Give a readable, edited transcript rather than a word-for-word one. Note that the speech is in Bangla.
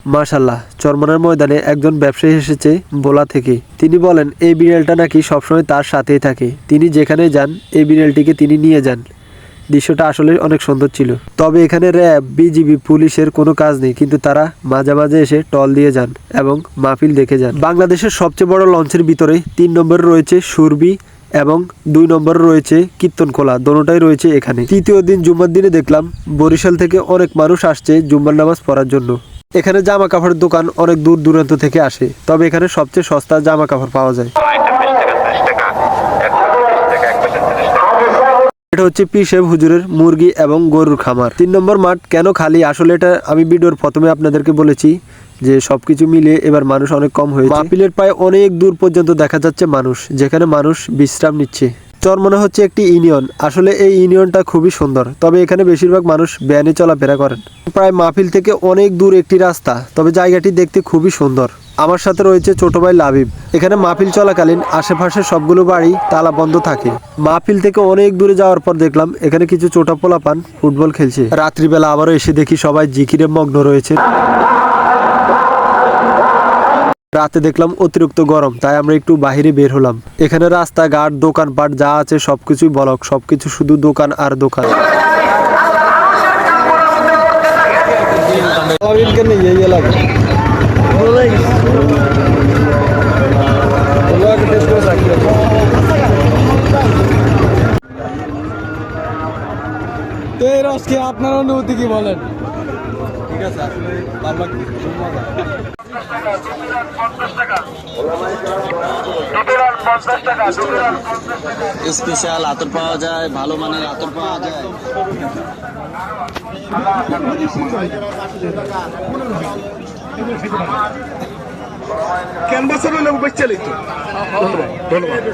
মাশাআল্লাহ, চরমনার ময়দানে একজন ব্যবসায়ী এসেছে ভোলা থেকে। তিনি বলেন এই বিড়ালটা নাকি সবসময় তার সাথেই থাকে, তিনি যেখানে যান এই বিড়ালটিকে তিনি নিয়ে যান। দৃশ্যটা আসলে অনেক সুন্দর ছিল। তবে এখানে র্যাব, বিজিবি, পুলিশের কোনো কাজ নেই, কিন্তু তারা মাঝে মাঝে এসে টল দিয়ে যান এবং মাহফিল দেখে যান। বাংলাদেশের সবচেয়ে বড় লঞ্চের ভিতরে 3 নম্বরে রয়েছে সুরভি এবং 2 নম্বরে রয়েছে কীর্তনখোলা, দোনোটাই রয়েছে এখানে। তৃতীয় দিন জুম্মার দিনে দেখলাম বরিশাল থেকে অনেক মানুষ আসছে জুম্মার নামাজ পড়ার জন্য। এখানে জামা কাপড়ের দোকান অনেক দূর দূরান্ত থেকে আসে, তবে এখানে সবচেয়ে সস্তা জামা কাপড় পাওয়া যায়। এটা হচ্ছে পীর সাহেব হুজুরের মুরগি এবং গরুর খামার। 3 নম্বর মাঠ কেন খালি, আসলে এটা আমি ভিডিওর প্রথমে আপনাদেরকে বলেছি যে সবকিছু মিলিয়ে এবার মানুষ অনেক কম হয়েছে। মাহফিলের প্রায় অনেক দূর পর্যন্ত দেখা যাচ্ছে মানুষ, যেখানে মানুষ বিশ্রাম নিচ্ছে। চরমনা হচ্ছে একটি ইউনিয়ন, আসলে এই ইউনিয়নটা খুবই সুন্দর, তবে এখানে বেশিরভাগ মানুষ ভ্যানে চলাফেরা করেন। প্রায় মাহফিল থেকে অনেক দূর একটি রাস্তা, তবে জায়গাটি দেখতে খুবই সুন্দর। আমার সাথে রয়েছে ছোট ভাই লাবিব। এখানে মাহফিল চলাকালীন আশেপাশে সবগুলো বাড়ি তালা বন্ধ থাকে। মাহফিল থেকে অনেক দূরে যাওয়ার পর দেখলাম এখানে কিছু ছোট পোলাপান ফুটবল খেলছে। রাত্রিবেলা আবারও এসে দেখি সবাই জিকিরে মগ্ন রয়েছে। রাতে দেখলাম অতিরিক্ত গরম, তাই আমরা একটু বাহিরে বের হলাম। এখানে রাস্তাঘাট, দোকানপাট যা আছে সবকিছুই ব্লক, সবকিছু শুধু দোকান আর দোকান। আপনার অনুভূতি কি বলেন? ঠিক আছে, আসলে ভালো লাগছে। স্পেশাল আতর পাওয়া যায়, ভালো মানের আতর পাওয়া যায়। ক্যানভাসের লোক বেচে তো ধন্যবাদ।